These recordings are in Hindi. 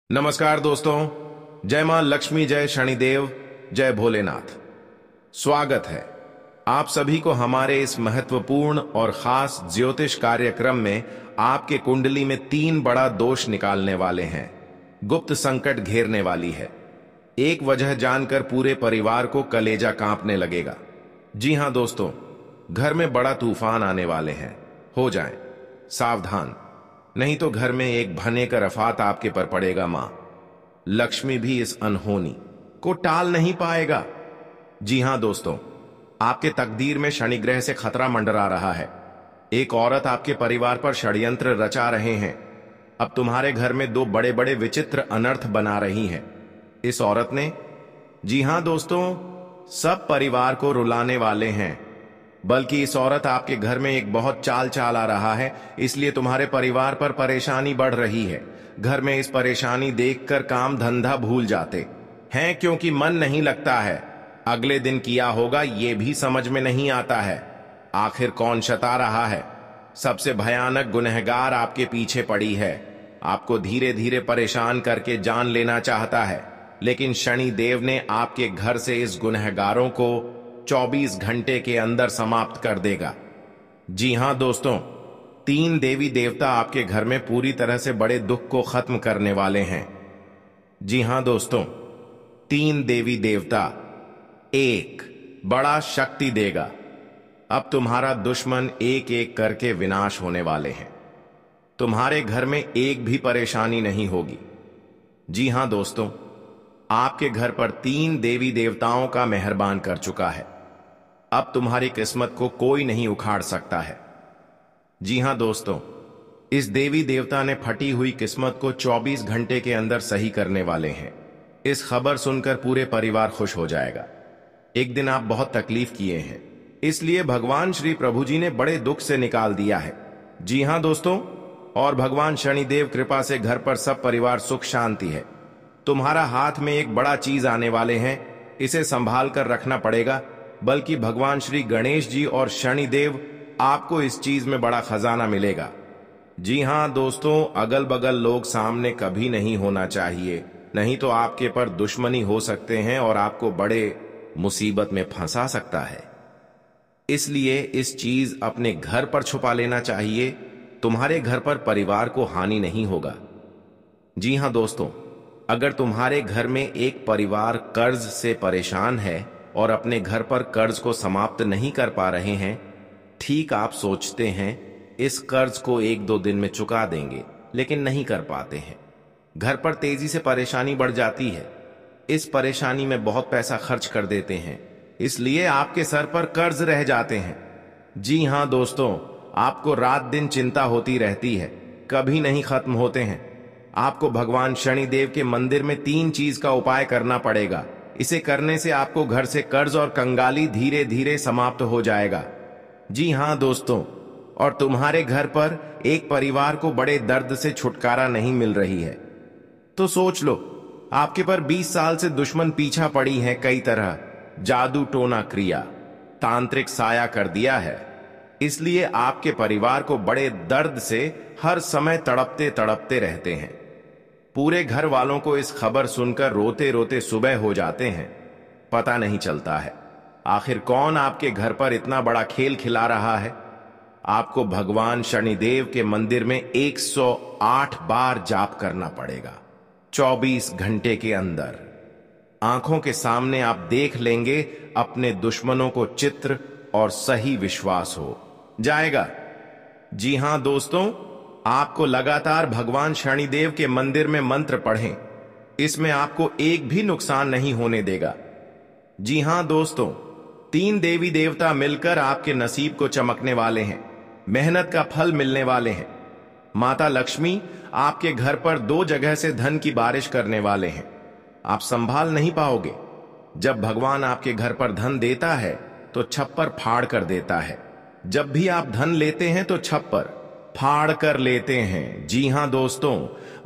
नमस्कार दोस्तों। जय मां लक्ष्मी, जय शनिदेव, जय भोलेनाथ। स्वागत है आप सभी को हमारे इस महत्वपूर्ण और खास ज्योतिष कार्यक्रम में। आपके कुंडली में 3 बड़ा दोष निकालने वाले हैं। गुप्त संकट घेरने वाली है। एक वजह जानकर पूरे परिवार को कलेजा कांपने लगेगा। जी हां दोस्तों, घर में बड़ा तूफान आने वाले हैं। हो जाएं सावधान, नहीं तो घर में एक भने का रफात आपके पर पड़ेगा। मां लक्ष्मी भी इस अनहोनी को टाल नहीं पाएगा। जी हां दोस्तों, आपके तकदीर में शनि ग्रह से खतरा मंडरा रहा है। एक औरत आपके परिवार पर षड्यंत्र रचा रहे हैं। अब तुम्हारे घर में 2 बड़े बड़े विचित्र अनर्थ बना रही हैं इस औरत ने। जी हां दोस्तों, सब परिवार को रुलाने वाले हैं। बल्कि इस औरत आपके घर में एक बहुत चाल आ रहा है, इसलिए तुम्हारे परिवार पर परेशानी बढ़ रही है। घर में इस परेशानी देखकर काम धंधा भूल जाते हैं, क्योंकि मन नहीं लगता है। अगले दिन किया होगा ये भी समझ में नहीं आता है। आखिर कौन सता रहा है? सबसे भयानक गुनहगार आपके पीछे पड़ी है। आपको धीरे धीरे परेशान करके जान लेना चाहता है, लेकिन शनि देव ने आपके घर से इस गुनहगारों को 24 घंटे के अंदर समाप्त कर देगा। जी हां दोस्तों, 3 देवी देवता आपके घर में पूरी तरह से बड़े दुख को खत्म करने वाले हैं। जी हां दोस्तों, 3 देवी देवता एक बड़ा शक्ति देगा। अब तुम्हारा दुश्मन एक एक करके विनाश होने वाले हैं। तुम्हारे घर में एक भी परेशानी नहीं होगी। जी हां दोस्तों, आपके घर पर 3 देवी देवताओं का मेहरबान कर चुका है। अब तुम्हारी किस्मत को कोई नहीं उखाड़ सकता है। जी हां दोस्तों, इस देवी देवता ने फटी हुई किस्मत को 24 घंटे के अंदर सही करने वाले हैं। इस खबर सुनकर पूरे परिवार खुश हो जाएगा। एक दिन आप बहुत तकलीफ किए हैं, इसलिए भगवान श्री प्रभु जी ने बड़े दुख से निकाल दिया है। जी हां दोस्तों, और भगवान शनिदेव कृपा से घर पर सब परिवार सुख शांति है। तुम्हारा हाथ में एक बड़ा चीज आने वाले हैं, इसे संभाल कर रखना पड़ेगा। बल्कि भगवान श्री गणेश जी और शनिदेव, आपको इस चीज में बड़ा खजाना मिलेगा। जी हां दोस्तों, अगल बगल लोग सामने कभी नहीं होना चाहिए, नहीं तो आपके पर दुश्मनी हो सकते हैं और आपको बड़े मुसीबत में फंसा सकता है। इसलिए इस चीज अपने घर पर छुपा लेना चाहिए। तुम्हारे घर पर परिवार को हानि नहीं होगा। जी हां दोस्तों, अगर तुम्हारे घर में एक परिवार कर्ज से परेशान है और अपने घर पर कर्ज को समाप्त नहीं कर पा रहे हैं, ठीक आप सोचते हैं इस कर्ज को 1-2 दिन में चुका देंगे, लेकिन नहीं कर पाते हैं। घर पर तेजी से परेशानी बढ़ जाती है। इस परेशानी में बहुत पैसा खर्च कर देते हैं, इसलिए आपके सर पर कर्ज रह जाते हैं। जी हां दोस्तों, आपको रात दिन चिंता होती रहती है, कभी नहीं खत्म होते हैं। आपको भगवान शनिदेव के मंदिर में 3 चीज का उपाय करना पड़ेगा। इसे करने से आपको घर से कर्ज और कंगाली धीरे धीरे समाप्त हो जाएगा। जी हां दोस्तों, और तुम्हारे घर पर एक परिवार को बड़े दर्द से छुटकारा नहीं मिल रही है, तो सोच लो, आपके पर 20 साल से दुश्मन पीछा पड़ी है। कई तरह जादू टोना क्रिया तांत्रिक साया कर दिया है, इसलिए आपके परिवार को बड़े दर्द से हर समय तड़पते तड़पते रहते हैं। पूरे घर वालों को इस खबर सुनकर रोते रोते सुबह हो जाते हैं। पता नहीं चलता है आखिर कौन आपके घर पर इतना बड़ा खेल खिला रहा है। आपको भगवान शनिदेव के मंदिर में 108 बार जाप करना पड़ेगा 24 घंटे के अंदर। आंखों के सामने आप देख लेंगे अपने दुश्मनों को चित्र, और सही विश्वास हो जाएगा। जी हां दोस्तों, आपको लगातार भगवान शनिदेव के मंदिर में मंत्र पढ़ें, इसमें आपको एक भी नुकसान नहीं होने देगा। जी हां दोस्तों, 3 देवी देवता मिलकर आपके नसीब को चमकने वाले हैं। मेहनत का फल मिलने वाले हैं। माता लक्ष्मी आपके घर पर 2 जगह से धन की बारिश करने वाले हैं। आप संभाल नहीं पाओगे। जब भगवान आपके घर पर धन देता है तो छप्पर फाड़ कर देता है। जब भी आप धन लेते हैं तो छप्पर फाड़ कर लेते हैं। जी हां दोस्तों,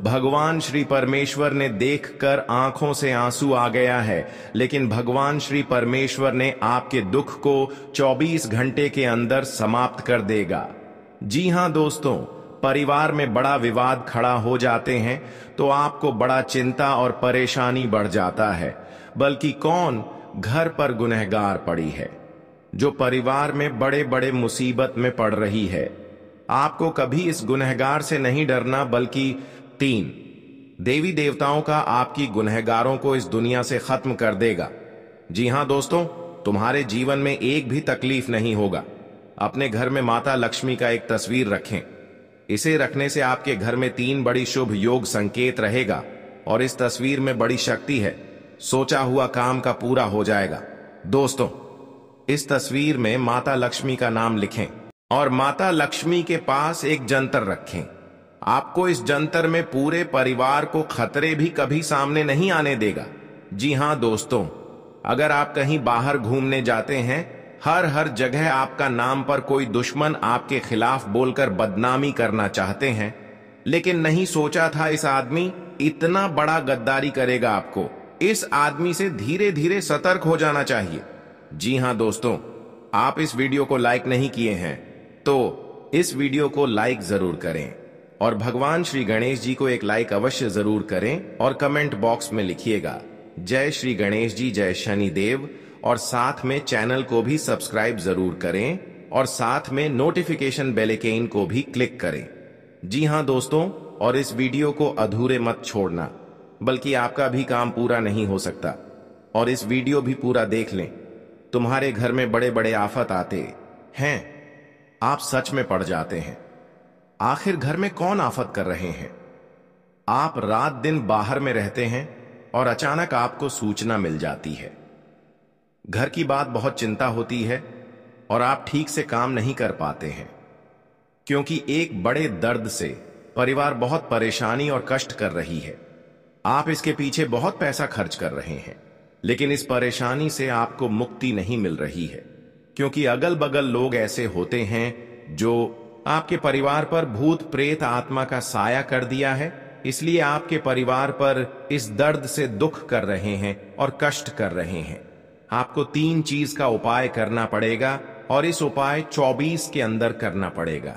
भगवान श्री परमेश्वर ने देखकर आंखों से आंसू आ गया है, लेकिन भगवान श्री परमेश्वर ने आपके दुख को 24 घंटे के अंदर समाप्त कर देगा। जी हां दोस्तों, परिवार में बड़ा विवाद खड़ा हो जाते हैं तो आपको बड़ा चिंता और परेशानी बढ़ जाता है, बल्कि कौन घर पर गुनहगार पड़ी है, जो परिवार में बड़े बड़े मुसीबत में पड़ रही है। आपको कभी इस गुनहगार से नहीं डरना, बल्कि 3 देवी देवताओं का आपकी गुनहगारों को इस दुनिया से खत्म कर देगा। जी हां दोस्तों, तुम्हारे जीवन में एक भी तकलीफ नहीं होगा। अपने घर में माता लक्ष्मी का एक तस्वीर रखें। इसे रखने से आपके घर में 3 बड़ी शुभ योग संकेत रहेगा और इस तस्वीर में बड़ी शक्ति है। सोचा हुआ काम का पूरा हो जाएगा। दोस्तों, इस तस्वीर में माता लक्ष्मी का नाम लिखें और माता लक्ष्मी के पास एक जंतर रखें। आपको इस जंतर में पूरे परिवार को खतरे भी कभी सामने नहीं आने देगा। जी हां दोस्तों, अगर आप कहीं बाहर घूमने जाते हैं, हर जगह आपका नाम पर कोई दुश्मन आपके खिलाफ बोलकर बदनामी करना चाहते हैं, लेकिन नहीं सोचा था इस आदमी इतना बड़ा गद्दारी करेगा आपको। इस आदमी से धीरे धीरे सतर्क हो जाना चाहिए। जी हां दोस्तों, आप इस वीडियो को लाइक नहीं किए हैं तो इस वीडियो को लाइक जरूर करें और भगवान श्री गणेश जी को एक लाइक अवश्य जरूर करें और कमेंट बॉक्स में लिखिएगा जय श्री गणेश जी, जय शनिदेव, और साथ में चैनल को भी सब्सक्राइब जरूर करें और साथ में नोटिफिकेशन बेल आइकन को भी क्लिक करें। जी हां दोस्तों, और इस वीडियो को अधूरे मत छोड़ना, बल्कि आपका भी काम पूरा नहीं हो सकता। और इस वीडियो भी पूरा देख लें। तुम्हारे घर में बड़े बड़े आफत आते हैं, आप सच में पड़ जाते हैं। आखिर घर में कौन आफत कर रहे हैं? आप रात दिन बाहर में रहते हैं और अचानक आपको सूचना मिल जाती है। घर की बात बहुत चिंता होती है और आप ठीक से काम नहीं कर पाते हैं, क्योंकि एक बड़े दर्द से परिवार बहुत परेशानी और कष्ट कर रही है। आप इसके पीछे बहुत पैसा खर्च कर रहे हैं, लेकिन इस परेशानी से आपको मुक्ति नहीं मिल रही है, क्योंकि अगल बगल लोग ऐसे होते हैं जो आपके परिवार पर भूत प्रेत आत्मा का साया कर दिया है। इसलिए आपके परिवार पर इस दर्द से दुख कर रहे हैं और कष्ट कर रहे हैं। आपको 3 चीज का उपाय करना पड़ेगा और इस उपाय 24 के अंदर करना पड़ेगा।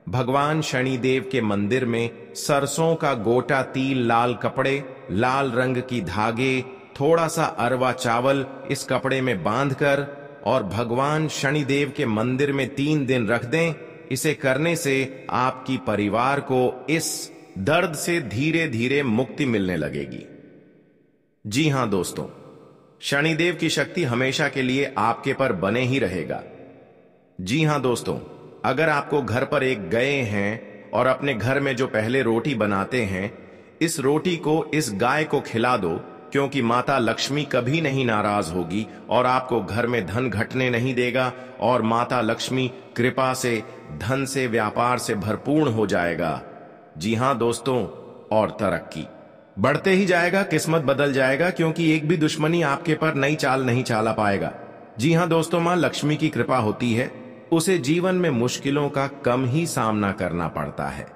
भगवान शनिदेव के मंदिर में सरसों का गोटा तिल, लाल कपड़े, लाल रंग की धागे, थोड़ा सा अरवा चावल इस कपड़े में बांधकर और भगवान शनिदेव के मंदिर में 3 दिन रख दें। इसे करने से आपकी परिवार को इस दर्द से धीरे धीरे मुक्ति मिलने लगेगी। जी हां दोस्तों, शनिदेव की शक्ति हमेशा के लिए आपके पर बने ही रहेगा। जी हां दोस्तों, अगर आपको घर पर एक गए हैं और अपने घर में जो पहले रोटी बनाते हैं, इस रोटी को इस गाय को खिला दो, क्योंकि माता लक्ष्मी कभी नहीं नाराज होगी और आपको घर में धन घटने नहीं देगा और माता लक्ष्मी कृपा से धन से, व्यापार से भरपूर्ण हो जाएगा। जी हां दोस्तों, और तरक्की बढ़ते ही जाएगा, किस्मत बदल जाएगा, क्योंकि एक भी दुश्मनी आपके पर नई चाल नहीं चाला पाएगा। जी हां दोस्तों, मां लक्ष्मी की कृपा होती है, उसे जीवन में मुश्किलों का कम ही सामना करना पड़ता है।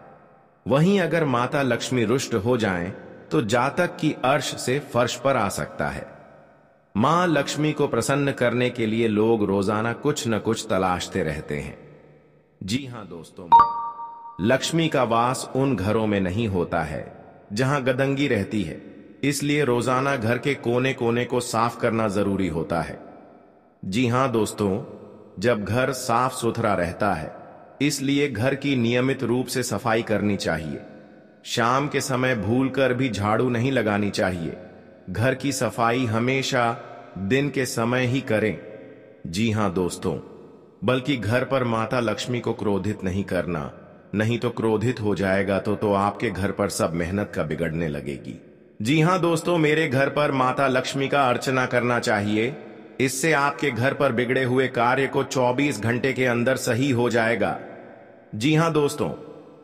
वहीं अगर माता लक्ष्मी रुष्ट हो जाएं, तो जातक की अर्श से फर्श पर आ सकता है। मां लक्ष्मी को प्रसन्न करने के लिए लोग रोजाना कुछ न कुछ तलाशते रहते हैं। जी हां दोस्तों, लक्ष्मी का वास उन घरों में नहीं होता है जहां गदंगी रहती है, इसलिए रोजाना घर के कोने कोने को साफ करना जरूरी होता है। जी हां दोस्तों, जब घर साफ सुथरा रहता है, इसलिए घर की नियमित रूप से सफाई करनी चाहिए। शाम के समय भूलकर भी झाड़ू नहीं लगानी चाहिए। घर की सफाई हमेशा दिन के समय ही करें। जी हां दोस्तों, बल्कि घर पर माता लक्ष्मी को क्रोधित नहीं करना, नहीं तो क्रोधित हो जाएगा तो आपके घर पर सब मेहनत का बिगड़ने लगेगी। जी हां दोस्तों, मेरे घर पर माता लक्ष्मी का अर्चना करना चाहिए। इससे आपके घर पर बिगड़े हुए कार्य को 24 घंटे के अंदर सही हो जाएगा। जी हां दोस्तों,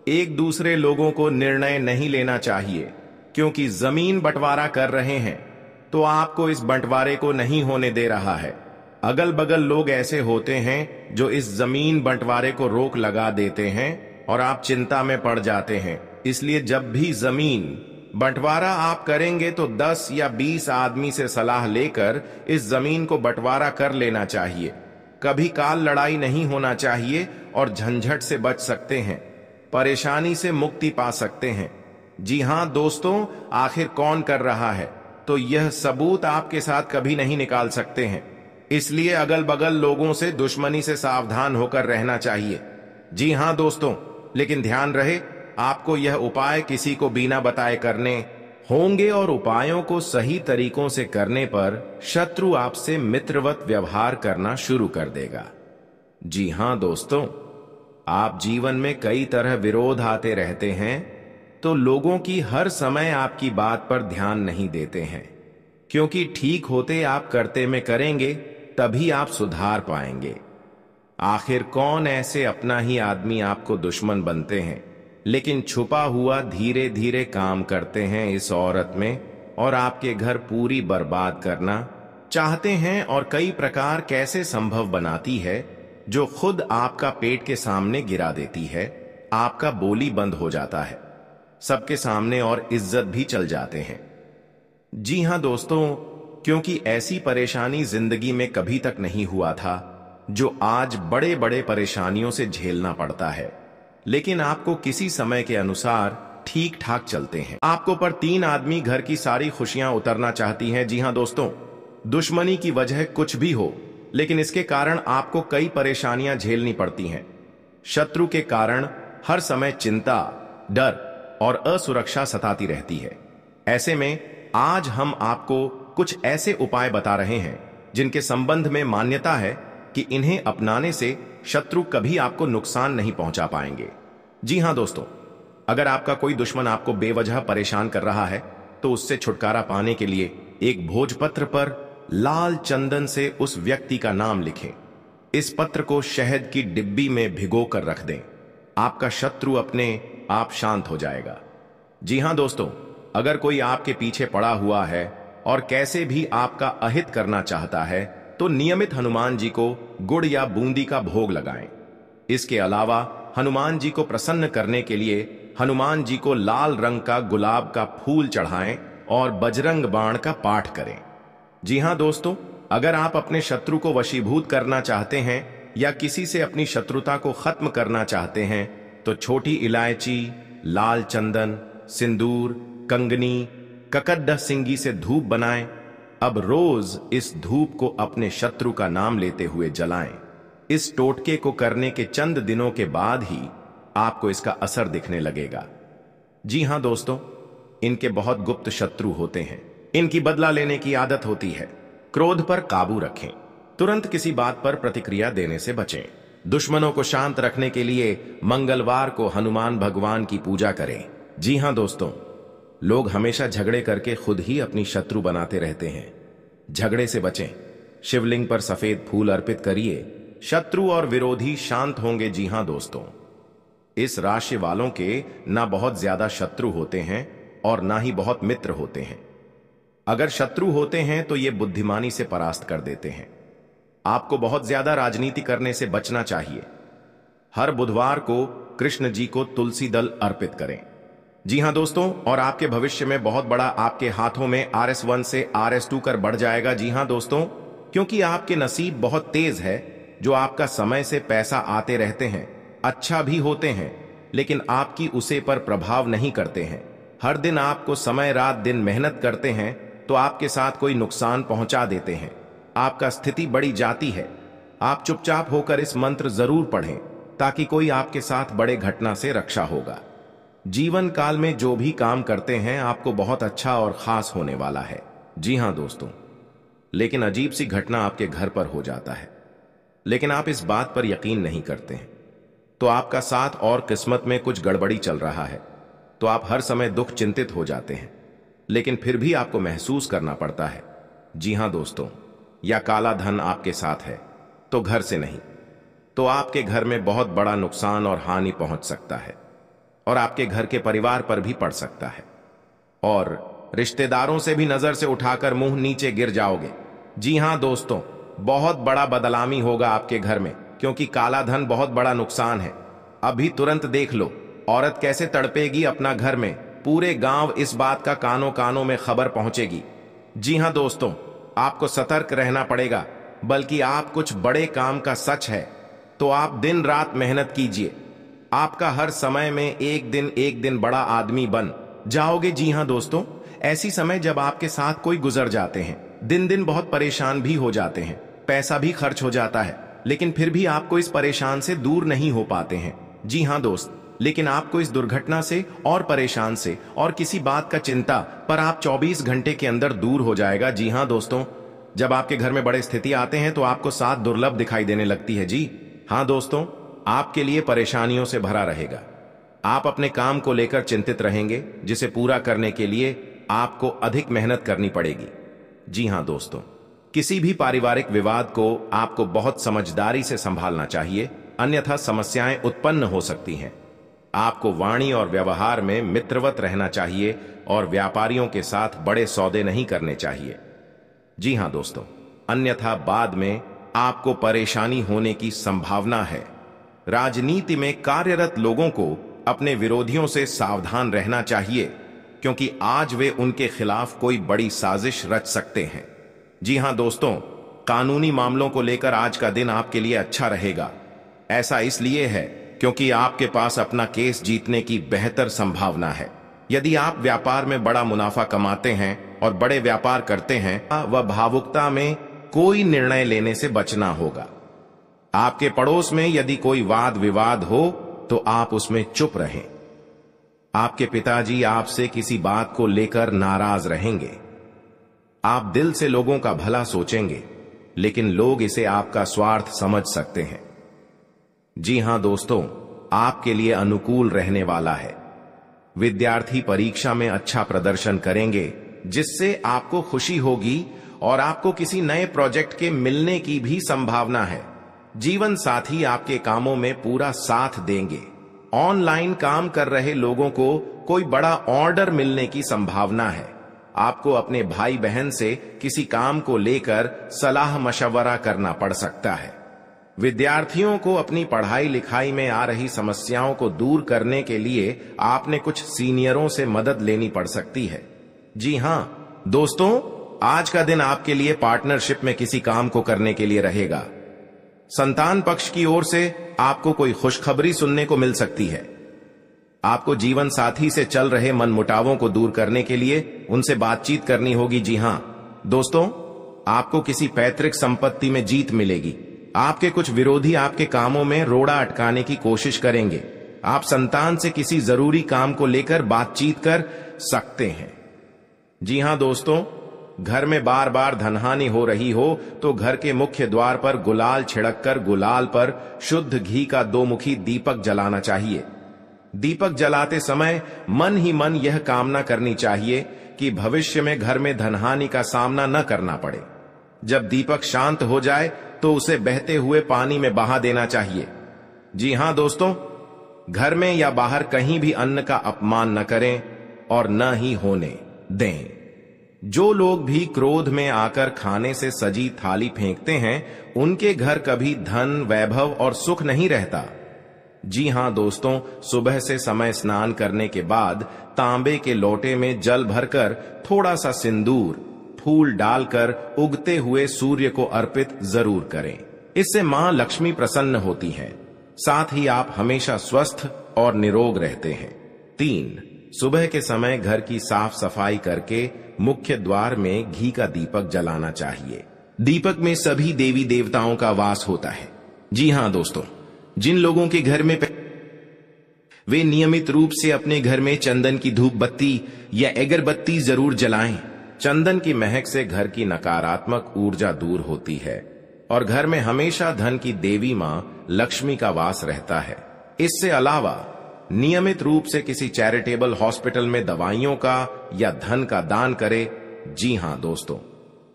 एक दूसरे लोगों को निर्णय नहीं लेना चाहिए, क्योंकि जमीन बंटवारा कर रहे हैं तो आपको इस बंटवारे को नहीं होने दे रहा है। अगल बगल लोग ऐसे होते हैं जो इस जमीन बंटवारे को रोक लगा देते हैं और आप चिंता में पड़ जाते हैं। इसलिए जब भी जमीन बंटवारा आप करेंगे तो 10 या 20 आदमी से सलाह लेकर इस जमीन को बंटवारा कर लेना चाहिए। कभी काल लड़ाई नहीं होना चाहिए और झंझट से बच सकते हैं। परेशानी से मुक्ति पा सकते हैं। जी हां दोस्तों, आखिर कौन कर रहा है, तो यह सबूत आपके साथ कभी नहीं निकाल सकते हैं। इसलिए अगल बगल लोगों से दुश्मनी से सावधान होकर रहना चाहिए। जी हां दोस्तों, लेकिन ध्यान रहे, आपको यह उपाय किसी को बिना बताए करने होंगे और उपायों को सही तरीकों से करने पर शत्रु आपसे मित्रवत व्यवहार करना शुरू कर देगा। जी हां दोस्तों, आप जीवन में कई तरह विरोध आते रहते हैं, तो लोगों की हर समय आपकी बात पर ध्यान नहीं देते हैं, क्योंकि ठीक होते आप करते में करेंगे तभी आप सुधार पाएंगे। आखिर कौन ऐसे अपना ही आदमी आपको दुश्मन बनते हैं, लेकिन छुपा हुआ धीरे धीरे काम करते हैं इस औरत में और आपके घर पूरी बर्बाद करना चाहते हैं, और कई प्रकार कैसे संभव बनाती है, जो खुद आपका पेट के सामने गिरा देती है। आपका बोली बंद हो जाता है सबके सामने और इज्जत भी चल जाते हैं। जी हां दोस्तों, क्योंकि ऐसी परेशानी जिंदगी में कभी तक नहीं हुआ था जो आज बड़े बड़े परेशानियों से झेलना पड़ता है, लेकिन आपको किसी समय के अनुसार ठीक ठाक चलते हैं। आपको पर 3 आदमी घर की सारी खुशियां उतरना चाहती हैं। जी हां दोस्तों, दुश्मनी की वजह कुछ भी हो, लेकिन इसके कारण आपको कई परेशानियां झेलनी पड़ती हैं। शत्रु के कारण हर समय चिंता, डर और असुरक्षा सताती रहती है। ऐसे में आज हम आपको कुछ ऐसे उपाय बता रहे हैं जिनके संबंध में मान्यता है कि इन्हें अपनाने से शत्रु कभी आपको नुकसान नहीं पहुंचा पाएंगे। जी हां दोस्तों, अगर आपका कोई दुश्मन आपको बेवजह परेशान कर रहा है, तो उससे छुटकारा पाने के लिए एक भोजपत्र पर लाल चंदन से उस व्यक्ति का नाम लिखें। इस पत्र को शहद की डिब्बी में भिगो कर रख दें। आपका शत्रु अपने आप शांत हो जाएगा। जी हां दोस्तों, अगर कोई आपके पीछे पड़ा हुआ है और कैसे भी आपका अहित करना चाहता है, तो नियमित हनुमान जी को गुड़ या बूंदी का भोग लगाएं। इसके अलावा हनुमान जी को प्रसन्न करने के लिए हनुमान जी को लाल रंग का गुलाब का फूल चढ़ाएं और बजरंग बाण का पाठ करें। जी हां दोस्तों, अगर आप अपने शत्रु को वशीभूत करना चाहते हैं या किसी से अपनी शत्रुता को खत्म करना चाहते हैं, तो छोटी इलायची, लाल चंदन, सिंदूर, कंगनी, ककड्डा सिंगी से धूप बनाएं। अब रोज इस धूप को अपने शत्रु का नाम लेते हुए जलाएं। इस टोटके को करने के चंद दिनों के बाद ही आपको इसका असर दिखने लगेगा। जी हां दोस्तों, इनके बहुत गुप्त शत्रु होते हैं। इनकी बदला लेने की आदत होती है। क्रोध पर काबू रखें। तुरंत किसी बात पर प्रतिक्रिया देने से बचें। दुश्मनों को शांत रखने के लिए मंगलवार को हनुमान भगवान की पूजा करें। जी हां दोस्तों, लोग हमेशा झगड़े करके खुद ही अपनी शत्रु बनाते रहते हैं। झगड़े से बचें। शिवलिंग पर सफेद फूल अर्पित करिए। शत्रु और विरोधी शांत होंगे। जी हां दोस्तों, इस राशि वालों के ना बहुत ज्यादा शत्रु होते हैं और ना ही बहुत मित्र होते हैं। अगर शत्रु होते हैं तो ये बुद्धिमानी से परास्त कर देते हैं। आपको बहुत ज्यादा राजनीति करने से बचना चाहिए। हर बुधवार को कृष्ण जी को तुलसी दल अर्पित करें। जी हां दोस्तों, और आपके भविष्य में बहुत बड़ा आपके हाथों में RS1 से RS2 कर बढ़ जाएगा। जी हां दोस्तों, क्योंकि आपके नसीब बहुत तेज है, जो आपका समय से पैसा आते रहते हैं, अच्छा भी होते हैं, लेकिन आपकी उसे पर प्रभाव नहीं करते हैं। हर दिन आपको समय रात दिन मेहनत करते हैं, तो आपके साथ कोई नुकसान पहुंचा देते हैं। आपका स्थिति बढ़ी जाती है। आप चुपचाप होकर इस मंत्र जरूर पढ़ें, ताकि कोई आपके साथ बड़े घटना से रक्षा होगा। जीवन काल में जो भी काम करते हैं, आपको बहुत अच्छा और खास होने वाला है। जी हां दोस्तों, लेकिन अजीब सी घटना आपके घर पर हो जाता है, लेकिन आप इस बात पर यकीन नहीं करते हैं, तो आपका साथ और किस्मत में कुछ गड़बड़ी चल रहा है। तो आप हर समय दुख चिंतित हो जाते हैं, लेकिन फिर भी आपको महसूस करना पड़ता है। जी हां दोस्तों, या काला धन आपके साथ है, तो घर से नहीं, तो आपके घर में बहुत बड़ा नुकसान और हानि पहुंच सकता है, और आपके घर के परिवार पर भी पड़ सकता है, और रिश्तेदारों से भी नजर से उठाकर मुंह नीचे गिर जाओगे। जी हां दोस्तों, बहुत बड़ा बदलामी होगा आपके घर में, क्योंकि काला धन बहुत बड़ा नुकसान है। अभी तुरंत देख लो औरत कैसे तड़पेगी अपना घर में। पूरे गांव इस बात का कानों कानों में खबर पहुंचेगी। जी हां दोस्तों, आपको सतर्क रहना पड़ेगा, बल्कि आप कुछ बड़े काम का सच है, तो आप दिन रात मेहनत कीजिए। आपका हर समय में एक दिन बड़ा आदमी बन जाओगे। जी हां दोस्तों, ऐसी समय जब आपके साथ कोई गुजर जाते हैं, दिन दिन बहुत परेशान भी हो जाते हैं, पैसा भी खर्च हो जाता है, लेकिन फिर भी आपको इस परेशान से दूर नहीं हो पाते हैं। जी हां दोस्त, लेकिन आपको इस दुर्घटना से और परेशान से और किसी बात का चिंता पर आप 24 घंटे के अंदर दूर हो जाएगा। जी हां दोस्तों, जब आपके घर में बड़े स्थिति आते हैं तो आपको साथ दुर्लभ दिखाई देने लगती है। जी हां दोस्तों, आपके लिए परेशानियों से भरा रहेगा। आप अपने काम को लेकर चिंतित रहेंगे, जिसे पूरा करने के लिए आपको अधिक मेहनत करनी पड़ेगी। जी हां दोस्तों, किसी भी पारिवारिक विवाद को आपको बहुत समझदारी से संभालना चाहिए, अन्यथा समस्याएं उत्पन्न हो सकती हैं। आपको वाणी और व्यवहार में मित्रवत रहना चाहिए और व्यापारियों के साथ बड़े सौदे नहीं करने चाहिए। जी हां दोस्तों, अन्यथा बाद में आपको परेशानी होने की संभावना है। राजनीति में कार्यरत लोगों को अपने विरोधियों से सावधान रहना चाहिए, क्योंकि आज वे उनके खिलाफ कोई बड़ी साजिश रच सकते हैं। जी हां दोस्तों, कानूनी मामलों को लेकर आज का दिन आपके लिए अच्छा रहेगा। ऐसा इसलिए है क्योंकि आपके पास अपना केस जीतने की बेहतर संभावना है। यदि आप व्यापार में बड़ा मुनाफा कमाते हैं और बड़े व्यापार करते हैं, वह भावुकता में कोई निर्णय लेने से बचना होगा। आपके पड़ोस में यदि कोई वाद विवाद हो तो आप उसमें चुप रहें। आपके पिताजी आपसे किसी बात को लेकर नाराज रहेंगे। आप दिल से लोगों का भला सोचेंगे, लेकिन लोग इसे आपका स्वार्थ समझ सकते हैं। जी हां दोस्तों, आपके लिए अनुकूल रहने वाला है। विद्यार्थी परीक्षा में अच्छा प्रदर्शन करेंगे, जिससे आपको खुशी होगी और आपको किसी नए प्रोजेक्ट के मिलने की भी संभावना है। जीवन साथी आपके कामों में पूरा साथ देंगे। ऑनलाइन काम कर रहे लोगों को कोई बड़ा ऑर्डर मिलने की संभावना है। आपको अपने भाई बहन से किसी काम को लेकर सलाह मशवरा करना पड़ सकता है। विद्यार्थियों को अपनी पढ़ाई लिखाई में आ रही समस्याओं को दूर करने के लिए आपने कुछ सीनियरों से मदद लेनी पड़ सकती है। जी हां दोस्तों, आज का दिन आपके लिए पार्टनरशिप में किसी काम को करने के लिए रहेगा। संतान पक्ष की ओर से आपको कोई खुशखबरी सुनने को मिल सकती है। आपको जीवन साथी से चल रहे मनमुटावों को दूर करने के लिए उनसे बातचीत करनी होगी। जी हां दोस्तों, आपको किसी पैतृक संपत्ति में जीत मिलेगी। आपके कुछ विरोधी आपके कामों में रोड़ा अटकाने की कोशिश करेंगे। आप संतान से किसी जरूरी काम को लेकर बातचीत कर सकते हैं। जी हां दोस्तों, घर में बार बार धनहानि हो रही हो तो घर के मुख्य द्वार पर गुलाल छिड़ककर गुलाल पर शुद्ध घी का 2 मुखी दीपक जलाना चाहिए। दीपक जलाते समय मन ही मन यह कामना करनी चाहिए कि भविष्य में घर में धनहानि का सामना न करना पड़े। जब दीपक शांत हो जाए तो उसे बहते हुए पानी में बहा देना चाहिए। जी हां दोस्तों, घर में या बाहर कहीं भी अन्न का अपमान न करें और न ही होने दें। जो लोग भी क्रोध में आकर खाने से सजी थाली फेंकते हैं, उनके घर कभी धन, वैभव और सुख नहीं रहता। जी हां दोस्तों, सुबह से समय स्नान करने के बाद तांबे के लोटे में जल भरकर थोड़ा सा सिंदूर, फूल डालकर उगते हुए सूर्य को अर्पित जरूर करें। इससे मां लक्ष्मी प्रसन्न होती हैं। साथ ही आप हमेशा स्वस्थ और निरोग रहते हैं। 3, सुबह के समय घर की साफ सफाई करके मुख्य द्वार में घी का दीपक जलाना चाहिए। दीपक में सभी देवी देवताओं का वास होता है। जी हां दोस्तों, जिन लोगों के घर में वे नियमित रूप से अपने घर में चंदन की धूप बत्ती या अगरबत्ती जरूर जलाएं। चंदन की महक से घर की नकारात्मक ऊर्जा दूर होती है और घर में हमेशा धन की देवी मां लक्ष्मी का वास रहता है। इससे अलावा नियमित रूप से किसी चैरिटेबल हॉस्पिटल में दवाइयों का या धन का दान करे। जी हां दोस्तों,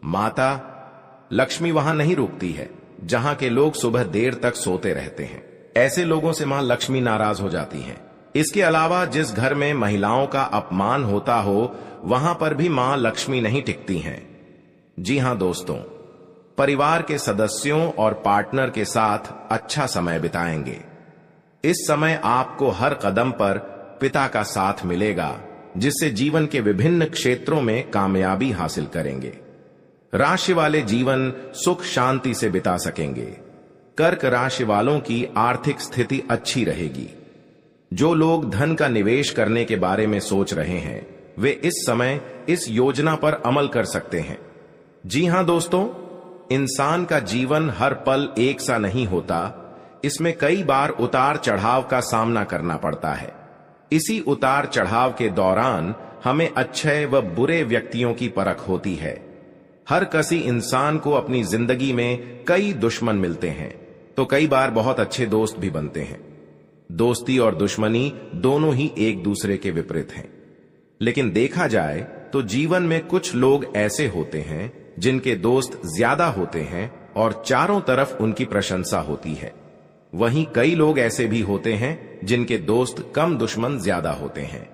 माता लक्ष्मी वहां नहीं रुकती है जहां के लोग सुबह देर तक सोते रहते हैं। ऐसे लोगों से मां लक्ष्मी नाराज हो जाती हैं। इसके अलावा जिस घर में महिलाओं का अपमान होता हो, वहां पर भी मां लक्ष्मी नहीं टिकती हैं। जी हां दोस्तों, परिवार के सदस्यों और पार्टनर के साथ अच्छा समय बिताएंगे। इस समय आपको हर कदम पर पिता का साथ मिलेगा, जिससे जीवन के विभिन्न क्षेत्रों में कामयाबी हासिल करेंगे। राशि वाले जीवन सुख शांति से बिता सकेंगे। कर्क राशि वालों की आर्थिक स्थिति अच्छी रहेगी। जो लोग धन का निवेश करने के बारे में सोच रहे हैं वे इस समय इस योजना पर अमल कर सकते हैं। जी हां दोस्तों, इंसान का जीवन हर पल एक सा नहीं होता। इसमें कई बार उतार चढ़ाव का सामना करना पड़ता है। इसी उतार चढ़ाव के दौरान हमें अच्छे व बुरे व्यक्तियों की परख होती है। हर किसी इंसान को अपनी जिंदगी में कई दुश्मन मिलते हैं तो कई बार बहुत अच्छे दोस्त भी बनते हैं। दोस्ती और दुश्मनी दोनों ही एक दूसरे के विपरीत हैं। लेकिन देखा जाए तो जीवन में कुछ लोग ऐसे होते हैं जिनके दोस्त ज्यादा होते हैं और चारों तरफ उनकी प्रशंसा होती है। वहीं कई लोग ऐसे भी होते हैं जिनके दोस्त कम, दुश्मन ज्यादा होते हैं।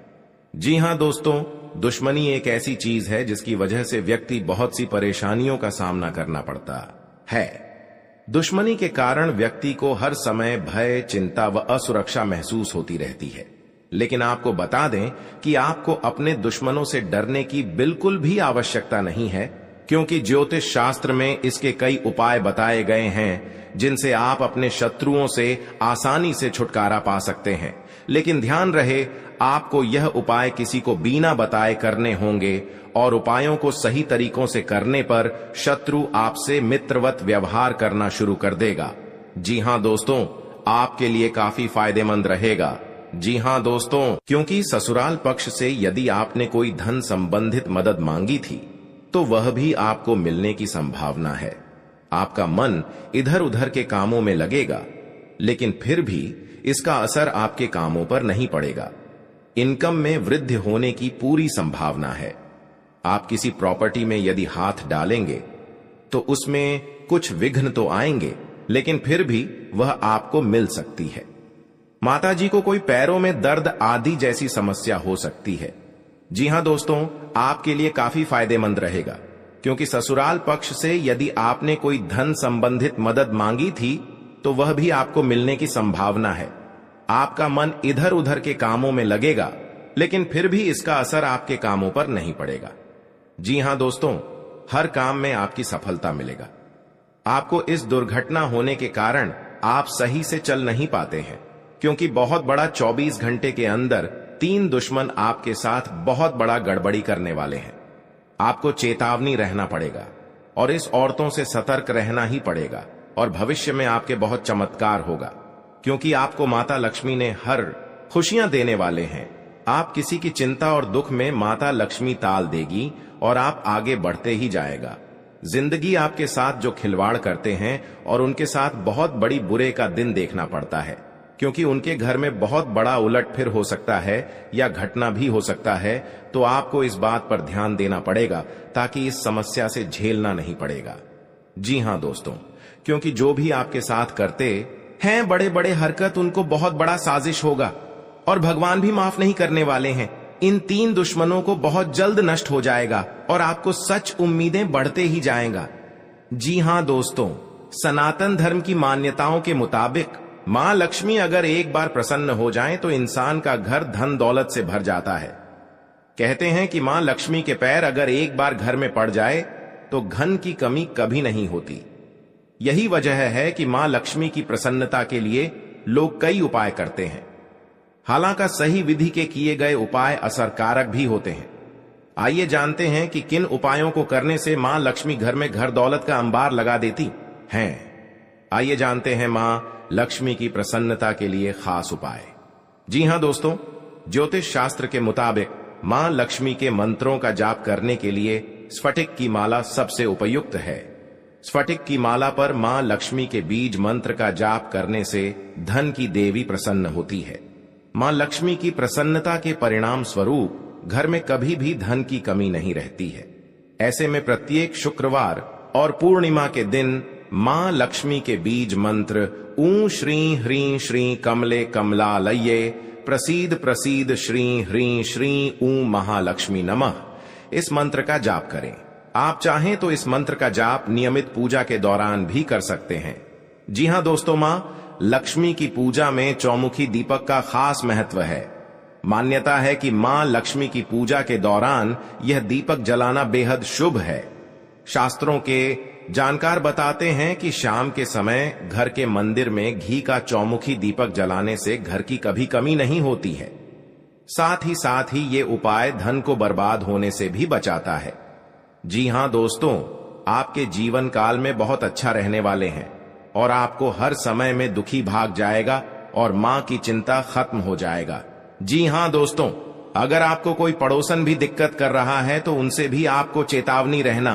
जी हां दोस्तों, दुश्मनी एक ऐसी चीज है जिसकी वजह से व्यक्ति बहुत सी परेशानियों का सामना करना पड़ता है। दुश्मनी के कारण व्यक्ति को हर समय भय, चिंता व असुरक्षा महसूस होती रहती है। लेकिन आपको बता दें कि आपको अपने दुश्मनों से डरने की बिल्कुल भी आवश्यकता नहीं है, क्योंकि ज्योतिष शास्त्र में इसके कई उपाय बताए गए हैं जिनसे आप अपने शत्रुओं से आसानी से छुटकारा पा सकते हैं। लेकिन ध्यान रहे, आपको यह उपाय किसी को बिना बताए करने होंगे और उपायों को सही तरीकों से करने पर शत्रु आपसे मित्रवत व्यवहार करना शुरू कर देगा। जी हां दोस्तों, आपके लिए काफी फायदेमंद रहेगा। जी हां दोस्तों, क्योंकि ससुराल पक्ष से यदि आपने कोई धन संबंधित मदद मांगी थी तो वह भी आपको मिलने की संभावना है। आपका मन इधर उधर के कामों में लगेगा, लेकिन फिर भी इसका असर आपके कामों पर नहीं पड़ेगा। इनकम में वृद्धि होने की पूरी संभावना है। आप किसी प्रॉपर्टी में यदि हाथ डालेंगे तो उसमें कुछ विघ्न तो आएंगे, लेकिन फिर भी वह आपको मिल सकती है। माताजी को कोई पैरों में दर्द आदि जैसी समस्या हो सकती है। जी हां दोस्तों, आपके लिए काफी फायदेमंद रहेगा, क्योंकि ससुराल पक्ष से यदि आपने कोई धन संबंधित मदद मांगी थी तो वह भी आपको मिलने की संभावना है। आपका मन इधर उधर के कामों में लगेगा, लेकिन फिर भी इसका असर आपके कामों पर नहीं पड़ेगा। जी हां दोस्तों, हर काम में आपकी सफलता मिलेगा। आपको इस दुर्घटना होने के कारण आप सही से चल नहीं पाते हैं, क्योंकि बहुत बड़ा 24 घंटे के अंदर 3 दुश्मन आपके साथ बहुत बड़ा गड़बड़ी करने वाले हैं। आपको चेतावनी रहना पड़ेगा और इस औरतों से सतर्क रहना ही पड़ेगा। और भविष्य में आपके बहुत चमत्कार होगा, क्योंकि आपको माता लक्ष्मी ने हर खुशियां देने वाले हैं। आप किसी की चिंता और दुख में माता लक्ष्मी ताल देगी और आप आगे बढ़ते ही जाएगा। जिंदगी आपके साथ जो खिलवाड़ करते हैं और उनके साथ बहुत बड़ी बुरे का दिन देखना पड़ता है, क्योंकि उनके घर में बहुत बड़ा उलटफेर हो सकता है या घटना भी हो सकता है। तो आपको इस बात पर ध्यान देना पड़ेगा ताकि इस समस्या से झेलना नहीं पड़ेगा। जी हां दोस्तों, क्योंकि जो भी आपके साथ करते हैं बड़े बड़े हरकत, उनको बहुत बड़ा साजिश होगा और भगवान भी माफ नहीं करने वाले हैं। इन 3 दुश्मनों को बहुत जल्द नष्ट हो जाएगा और आपको सच उम्मीदें बढ़ते ही जाएगा। जी हां दोस्तों, सनातन धर्म की मान्यताओं के मुताबिक मां लक्ष्मी अगर एक बार प्रसन्न हो जाएं तो इंसान का घर धन दौलत से भर जाता है। कहते हैं कि मां लक्ष्मी के पैर अगर एक बार घर में पड़ जाए तो धन की कमी कभी नहीं होती। यही वजह है कि मां लक्ष्मी की प्रसन्नता के लिए लोग कई उपाय करते हैं। हालांकि सही विधि के किए गए उपाय असरकारक भी होते हैं। आइए जानते हैं कि किन उपायों को करने से मां लक्ष्मी घर में घर दौलत का अंबार लगा देती हैं। आइए जानते हैं मां लक्ष्मी की प्रसन्नता के लिए खास उपाय। जी हां दोस्तों, ज्योतिष शास्त्र के मुताबिक मां लक्ष्मी के मंत्रों का जाप करने के लिए स्फटिक की माला सबसे उपयुक्त है। स्फटिक की माला पर मां लक्ष्मी के बीज मंत्र का जाप करने से धन की देवी प्रसन्न होती है। मां लक्ष्मी की प्रसन्नता के परिणाम स्वरूप घर में कभी भी धन की कमी नहीं रहती है। ऐसे में प्रत्येक शुक्रवार और पूर्णिमा के दिन मां लक्ष्मी के बीज मंत्र ऊ श्री ह्रीं श्री कमले कमलालये प्रसीद प्रसीद श्री ह्रीं श्री ऊ महालक्ष्मी नमः, इस मंत्र का जाप करें। आप चाहें तो इस मंत्र का जाप नियमित पूजा के दौरान भी कर सकते हैं। जी हां दोस्तों, मां लक्ष्मी की पूजा में चौमुखी दीपक का खास महत्व है। मान्यता है कि मां लक्ष्मी की पूजा के दौरान यह दीपक जलाना बेहद शुभ है। शास्त्रों के जानकार बताते हैं कि शाम के समय घर के मंदिर में घी का चौमुखी दीपक जलाने से घर की कभी कमी नहीं होती है। साथ ही ये उपाय धन को बर्बाद होने से भी बचाता है। जी हां दोस्तों, आपके जीवन काल में बहुत अच्छा रहने वाले हैं और आपको हर समय में दुखी भाग जाएगा और मां की चिंता खत्म हो जाएगा। जी हां दोस्तों, अगर आपको कोई पड़ोसन भी दिक्कत कर रहा है तो उनसे भी आपको चेतावनी रहना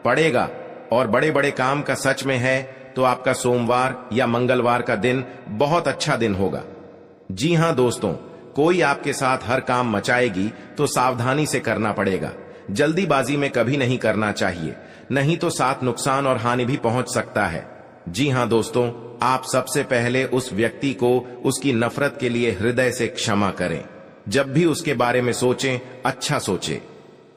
पड़ेगा। और बड़े बड़े काम का सच में है तो आपका सोमवार या मंगलवार का दिन बहुत अच्छा दिन होगा। जी हां दोस्तों, कोई आपके साथ हर काम मचाएगी तो सावधानी से करना पड़ेगा। जल्दीबाजी में कभी नहीं करना चाहिए, नहीं तो साथ नुकसान और हानि भी पहुंच सकता है। जी हां दोस्तों, आप सबसे पहले उस व्यक्ति को उसकी नफरत के लिए हृदय से क्षमा करें। जब भी उसके बारे में सोचें, अच्छा सोचें।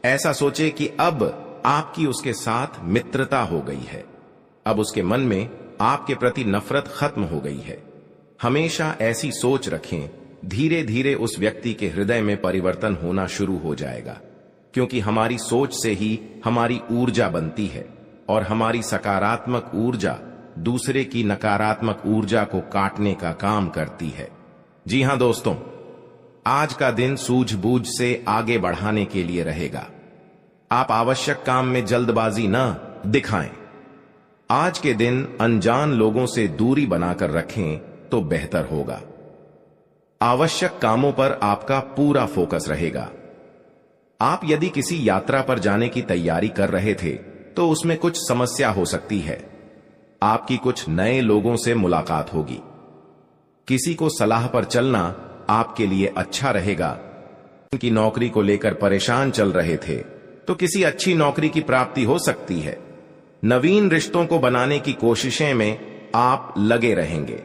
ऐसा सोचें कि अब आपकी उसके साथ मित्रता हो गई है, अब उसके मन में आपके प्रति नफरत खत्म हो गई है। हमेशा ऐसी सोच रखें। धीरे धीरे उस व्यक्ति के हृदय में परिवर्तन होना शुरू हो जाएगा, क्योंकि हमारी सोच से ही हमारी ऊर्जा बनती है और हमारी सकारात्मक ऊर्जा दूसरे की नकारात्मक ऊर्जा को काटने का काम करती है। जी हां दोस्तों, आज का दिन सूझबूझ से आगे बढ़ाने के लिए रहेगा। आप आवश्यक काम में जल्दबाजी न दिखाएं। आज के दिन अनजान लोगों से दूरी बनाकर रखें तो बेहतर होगा। आवश्यक कामों पर आपका पूरा फोकस रहेगा। आप यदि किसी यात्रा पर जाने की तैयारी कर रहे थे तो उसमें कुछ समस्या हो सकती है। आपकी कुछ नए लोगों से मुलाकात होगी। किसी को सलाह पर चलना आपके लिए अच्छा रहेगा। उनकी नौकरी को लेकर परेशान चल रहे थे तो किसी अच्छी नौकरी की प्राप्ति हो सकती है। नवीन रिश्तों को बनाने की कोशिशें में आप लगे रहेंगे।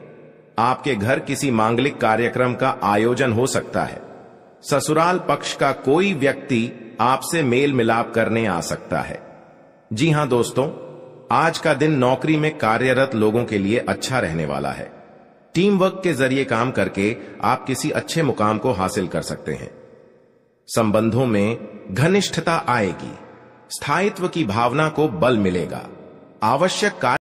आपके घर किसी मांगलिक कार्यक्रम का आयोजन हो सकता है। ससुराल पक्ष का कोई व्यक्ति आपसे मेल मिलाप करने आ सकता है। जी हां दोस्तों, आज का दिन नौकरी में कार्यरत लोगों के लिए अच्छा रहने वाला है। टीम वर्क के जरिए काम करके आप किसी अच्छे मुकाम को हासिल कर सकते हैं। संबंधों में घनिष्ठता आएगी। स्थायित्व की भावना को बल मिलेगा। आवश्यक कार्य